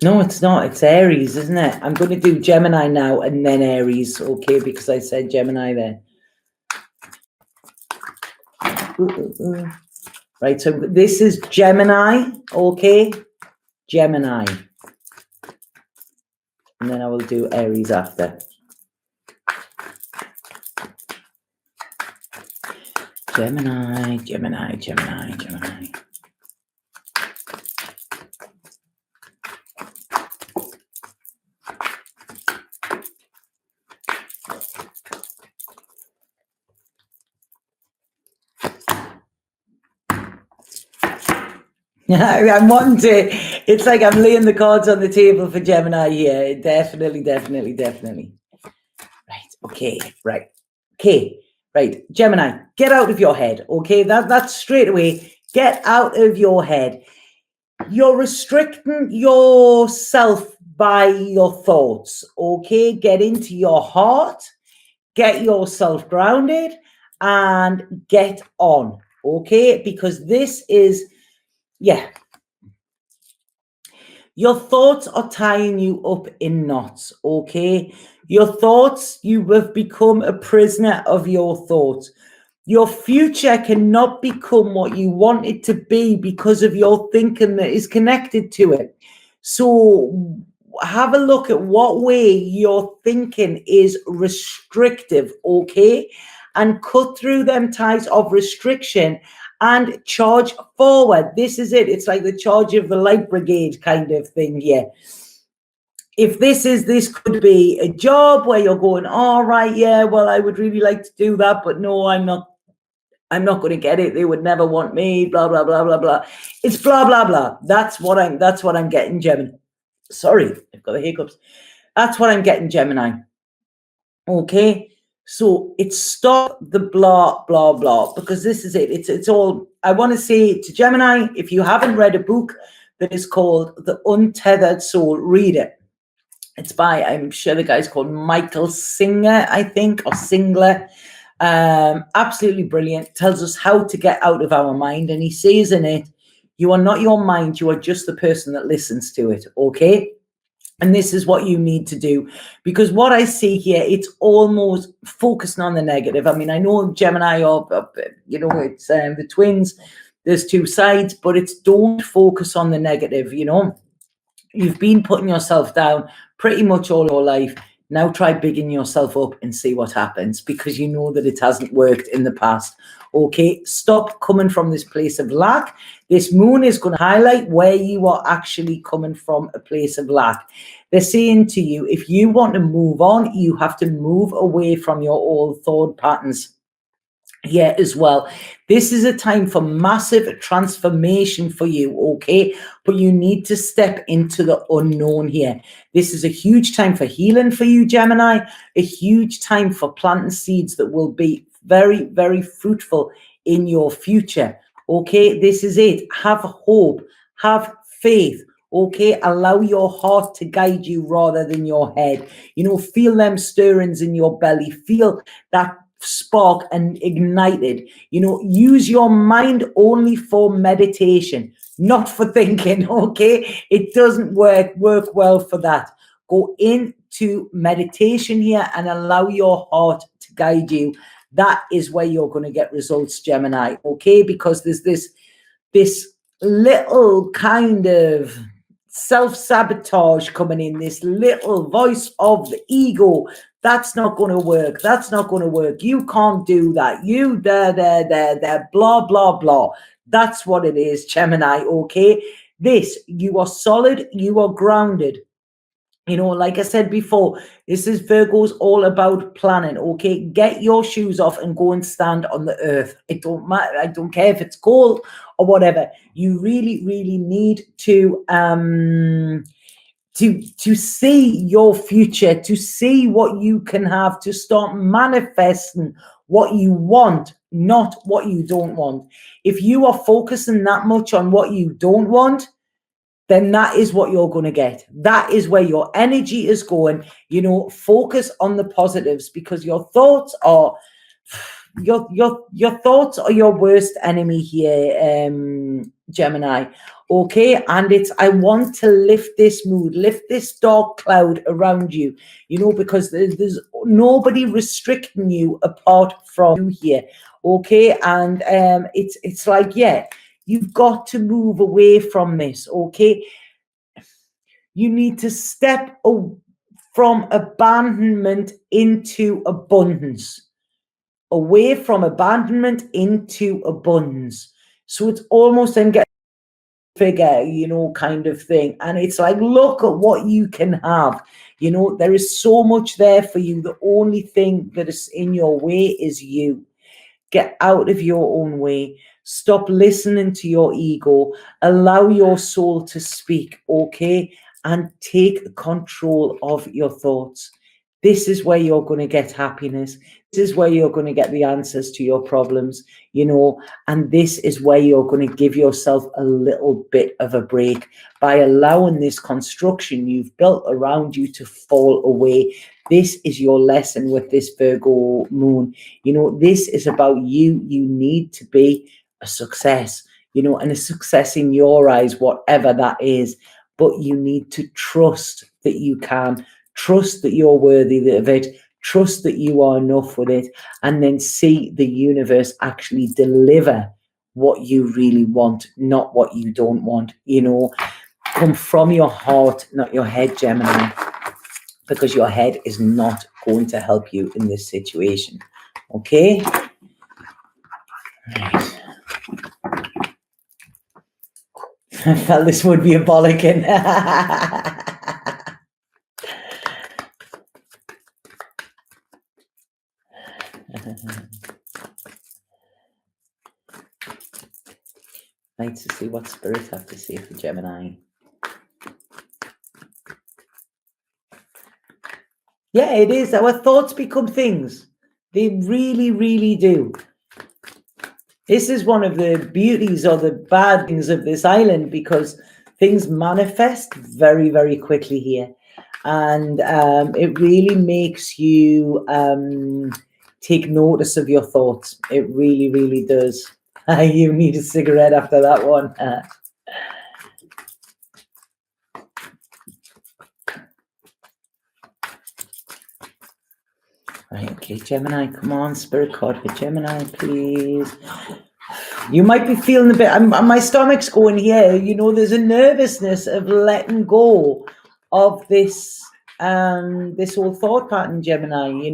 No, it's not. It's Aries, isn't it? I'm going to do Gemini now and then Aries, okay, because I said Gemini there. Right, so this is Gemini, okay? Gemini. And then I will do Aries after. Gemini, Gemini, Gemini, Gemini. I'm wanting to, it's like I'm laying the cards on the table for Gemini here. Definitely, definitely, definitely. Right, okay, right. Okay, right. Gemini, get out of your head, okay? That's straight away. Get out of your head. You're restricting yourself by your thoughts, okay? Get into your heart, get yourself grounded, and get on, okay? Because this is, yeah. Your thoughts are tying you up in knots, okay? Your thoughts, you have become a prisoner of your thoughts. Your future cannot become what you want it to be because of your thinking that is connected to it. So have a look at what way your thinking is restrictive, okay? And cut through them ties of restriction and charge forward. This is it. It's like the charge of the light brigade kind of thing here. If this could be a job where you're going, all right, yeah, well, I would really like to do that, but no, I'm not going to get it. They would never want me, blah, blah, blah, blah, blah. It's blah, blah, blah. That's what I'm getting, Gemini. Sorry, I've got the hiccups. That's what I'm getting, Gemini. Okay. So it's stop the blah, blah, blah, because this is it. It's all, I want to say to Gemini, if you haven't read a book that is called The Untethered Soul, read it. It's by, I'm sure the guy's called Michael Singer, I think, or Singler. Absolutely brilliant. Tells us how to get out of our mind. And he says in it, you are not your mind, you are just the person that listens to it. Okay. And this is what you need to do, because what I see here, it's almost focusing on the negative. I mean, I know Gemini, it's the twins, there's two sides, but it's don't focus on the negative. You've been putting yourself down pretty much all your life. Now try bigging yourself up and see what happens, because you know that it hasn't worked in the past. Okay, stop coming from this place of lack. This moon is going to highlight where you are actually coming from a place of lack. They're saying to you, if you want to move on, you have to move away from your old thought patterns. Yeah, as well. This is a time for massive transformation for you, okay? But you need to step into the unknown here. This is a huge time for healing for you, Gemini. A huge time for planting seeds that will be very, very fruitful in your future, okay? This is it. Have hope. Have faith. Okay, allow your heart to guide you rather than your head. Feel them stirrings in your belly. Feel that spark and ignited. Use your mind only for meditation, not for thinking. Okay, it doesn't work well for that. Go into meditation here and allow your heart to guide you. That is where you're going to get results, Gemini. Okay, because there's this little kind of self-sabotage coming in, this little voice of the ego. That's not going to work. That's not going to work. You can't do that. You there, blah, blah, blah. That's what it is, Gemini, okay? You are solid. You are grounded. Like I said before, this is Virgo's all about planning, okay? Get your shoes off and go and stand on the earth. It don't matter. I don't care if it's cold or whatever. You really, really need to see your future, to see what you can have, to start manifesting what you want, not what you don't want. If you are focusing that much on what you don't want, then that is what you're going to get. That is where your energy is going. Focus on the positives, because your thoughts are your thoughts are your worst enemy here, Gemini. Okay, and I want to lift this mood, lift this dark cloud around you, because there's nobody restricting you apart from you here. Okay, and it's like, yeah, you've got to move away from this. Okay, you need to step from abandonment into abundance. Away from abandonment into abundance. So it's almost then get figure, kind of thing. And it's like, look at what you can have. There is so much there for you. The only thing that is in your way is you. Get out of your own way. Stop listening to your ego. Allow your soul to speak, okay? And take control of your thoughts. This is where you're going to get happiness. This is where you're going to get the answers to your problems, and this is where you're going to give yourself a little bit of a break by allowing this construction you've built around you to fall away. This is your lesson with this Virgo moon. This is about you. You need to be a success, and a success in your eyes, whatever that is. But you need to trust that you can. Trust that you're worthy of it. Trust that you are enough with it. And then see the universe actually deliver what you really want, not what you don't want. Come from your heart, not your head, Gemini, because your head is not going to help you in this situation. Okay? Right. I felt this would be a bollocking. Like to see what spirits have to say for Gemini. Yeah, it is. Our thoughts become things. They really, really do. This is one of the beauties or the bad things of this island, because things manifest very, very quickly here. And it really makes you take notice of your thoughts. It really, really does. You need a cigarette after that one. Right, okay, Gemini, come on, spirit card for Gemini, please. You might be feeling a bit, my stomach's going here, there's a nervousness of letting go of this whole thought pattern, Gemini,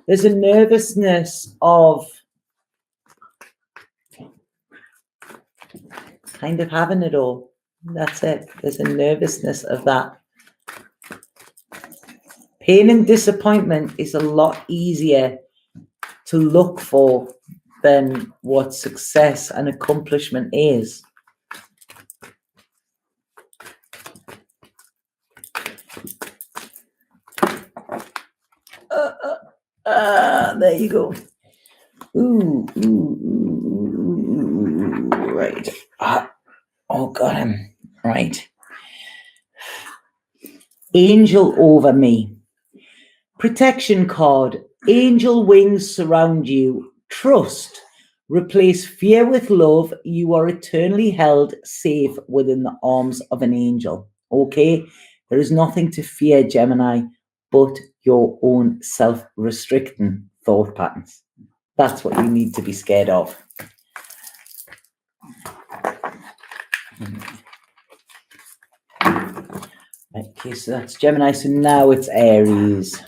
there's a nervousness of kind of having it all. That's it. There's a nervousness of that. Pain and disappointment is a lot easier to look for than what success and accomplishment is. There you go. Ooh, right. Oh, got him. Right. Angel over me. Protection card. Angel wings surround you. Trust. Replace fear with love. You are eternally held safe within the arms of an angel. Okay? There is nothing to fear, Gemini, but your own self-restricting thought patterns. That's what you need to be scared of. Okay, so that's Gemini. So now it's Aries.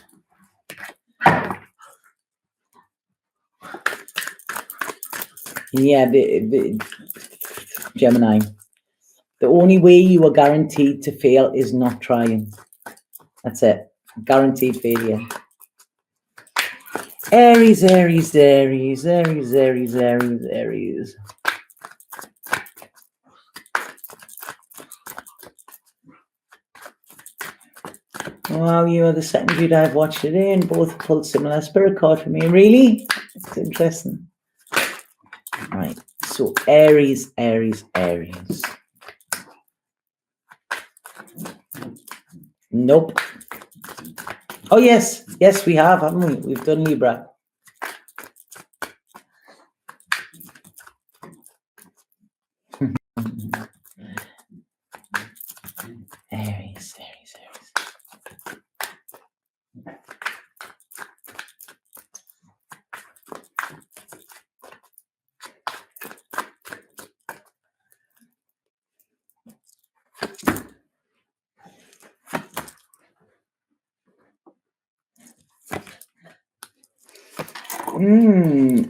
Yeah, the Gemini. The only way you are guaranteed to fail is not trying. That's it. Guaranteed failure. Aries, Aries, Aries, Aries, Aries, Aries, Aries. Wow, you are the second read I've watched today, and both pulled similar spirit card for me. Really? It's interesting. Right. So Aries, Aries, Aries. Nope. Oh, yes. Yes, we have, haven't we? We've done Libra. Aries.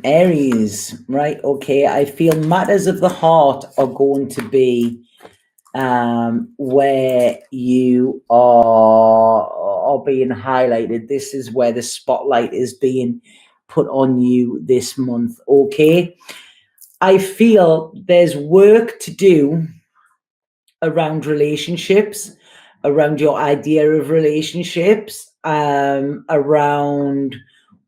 Aries, right? Okay, I feel matters of the heart are going to be where you are being highlighted. This is where the spotlight is being put on you this month. Okay, I feel there's work to do around relationships, around your idea of relationships, around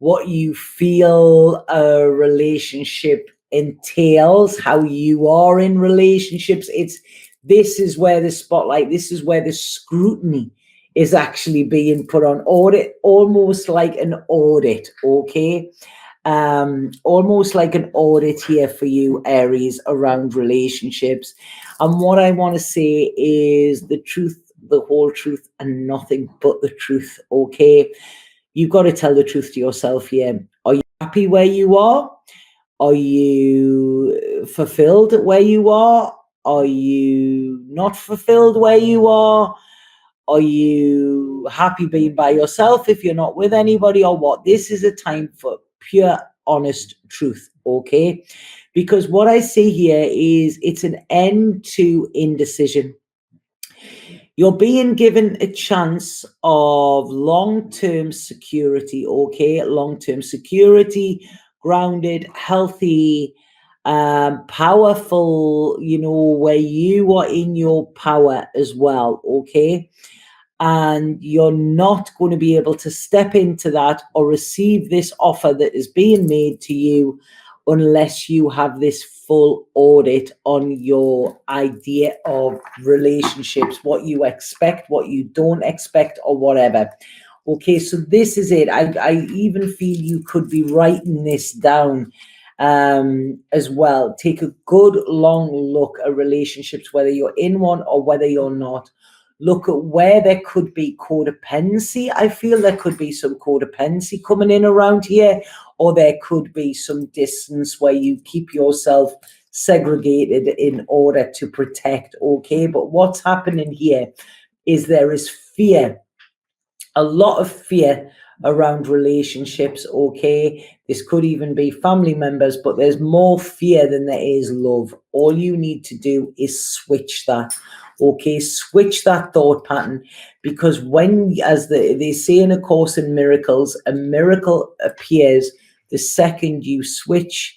what you feel a relationship entails, how you are in relationships. This is where the spotlight, this is where the scrutiny is actually being put on audit, almost like an audit. Okay, almost like an audit here for you, Aries, around relationships. And what I want to say is the truth, the whole truth, and nothing but the truth. Okay, you've got to tell the truth to yourself here. Are you happy where you are? Are you fulfilled where you are? Are you not fulfilled where you are? Are you happy being by yourself if you're not with anybody, or what? This is a time for pure, honest truth, okay? Because what I see here is it's an end to indecision. You're being given a chance of long-term security, okay? Long-term security, grounded, healthy, powerful, where you are in your power as well, okay? And you're not going to be able to step into that or receive this offer that is being made to you unless you have this full audit on your idea of relationships, what you expect, what you don't expect, or whatever. Okay, so this is it. I even feel you could be writing this down as well. Take a good long look at relationships, whether you're in one or whether you're not. Look at where there could be codependency. I feel there could be some codependency coming in around here, or there could be some distance where you keep yourself segregated in order to protect, okay? But what's happening here is there is fear, a lot of fear around relationships, okay? This could even be family members, but there's more fear than there is love. All you need to do is switch that, okay? Switch that thought pattern, because when, as they say in A Course in Miracles, a miracle appears the second you switch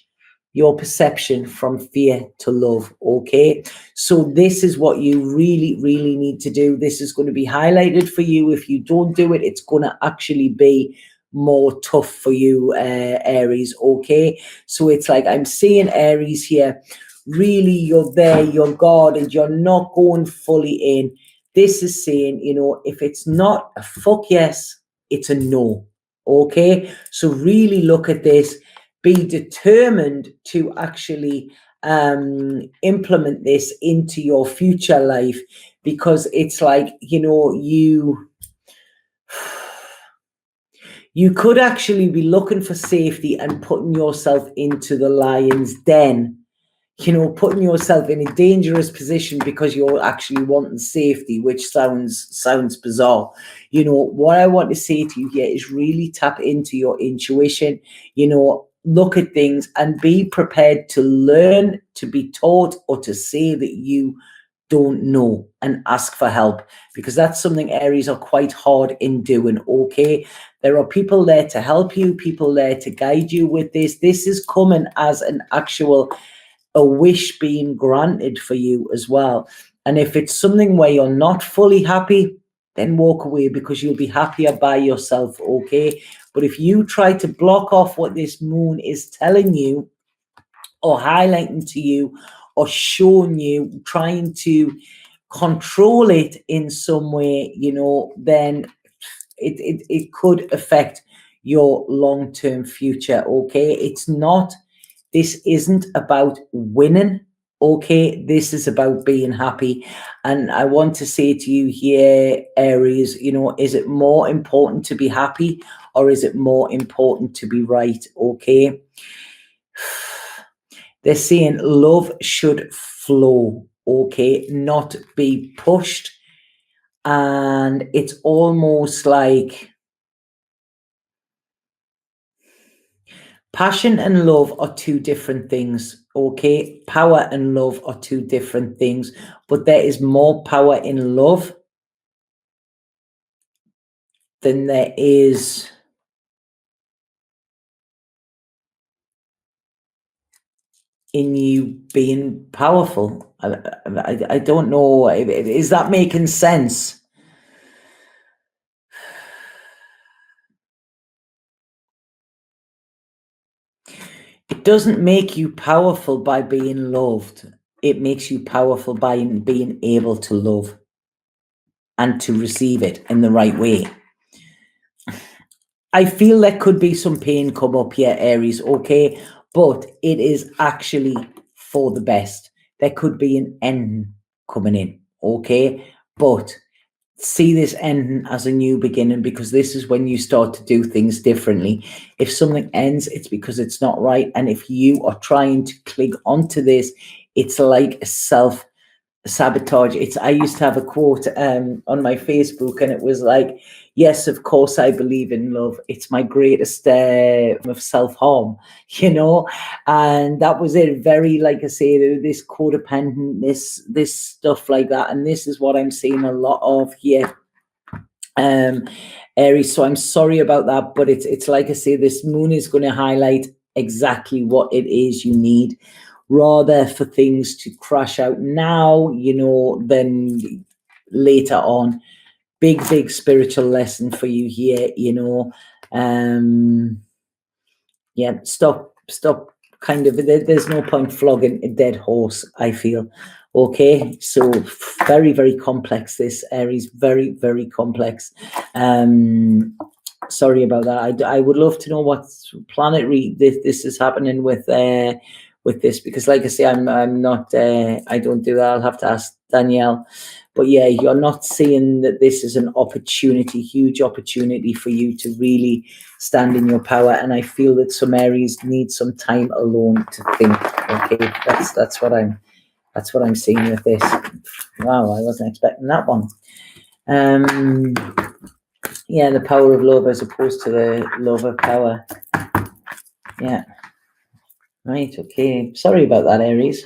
your perception from fear to love, okay? So this is what you really, really need to do. This is going to be highlighted for you. If you don't do it, it's going to actually be more tough for you, Aries, okay? So it's like I'm seeing Aries here. Really, you're there, you're guarded, you're not going fully in. This is saying, if it's not a fuck yes, it's a no, okay? So really look at this. Be determined to actually implement this into your future life, because it's like, you could actually be looking for safety and putting yourself into the lion's den, putting yourself in a dangerous position because you're actually wanting safety, which sounds bizarre. What I want to say to you here is really tap into your intuition, look at things and be prepared to learn, to be taught, or to say that you don't know, and ask for help, because that's something Aries are quite hard in doing, okay? There are people there to help you, people there to guide you with this. This is coming as an actual a wish being granted for you as well. And if it's something where you're not fully happy, then walk away, because you'll be happier by yourself, okay? But if you try to block off what this moon is telling you, or highlighting to you, or showing you, trying to control it in some way, then it could affect your long-term future, okay? This isn't about winning, Okay, this is about being happy. And I want to say to you here, Aries, you know, is it more important to be happy, or is it more important to be right? Okay. They're saying love should flow, okay, not be pushed. And it's almost like passion and love are two different things, okay? Power and love are two different things, but there is more power in love than there is in you being powerful. I don't know. Is that making sense? It doesn't make you powerful by being loved. It makes you powerful by being able to love and to receive it in the right way. I feel there could be some pain come up here, Aries, okay? But it is actually for the best. There could be an end coming in, okay? But see this ending as a new beginning, because this is when you start to do things differently. If something ends, it's because it's not right. And if you are trying to cling onto this, it's like a self-sabotage. I used to have a quote on my Facebook, and it was like, yes, of course I believe in love. It's my greatest of self-harm, you know. And that was it. Very, like I say, this codependent, this stuff like that. And this is what I'm seeing a lot of here, Aries. So I'm sorry about that, but it's like I say, this moon is going to highlight exactly what it is you need, rather for things to crash out now, you know, than later on. Big spiritual lesson for you here, you know. Yeah, stop kind of, there's no point flogging a dead horse, I feel. Okay, so very complex, this, Aries, very complex. Sorry about that. I would love to know what planetary this is happening with this, because like I say, I'm not I don't do that. I'll have to ask Danielle. But yeah, you're not seeing that this is an opportunity, huge opportunity for you to really stand in your power. And I feel that some Aries need some time alone to think. Okay, that's what I'm seeing with this. Wow, I wasn't expecting that one. Yeah, the power of love as opposed to the love of power. Yeah. Right, okay. Sorry about that, Aries.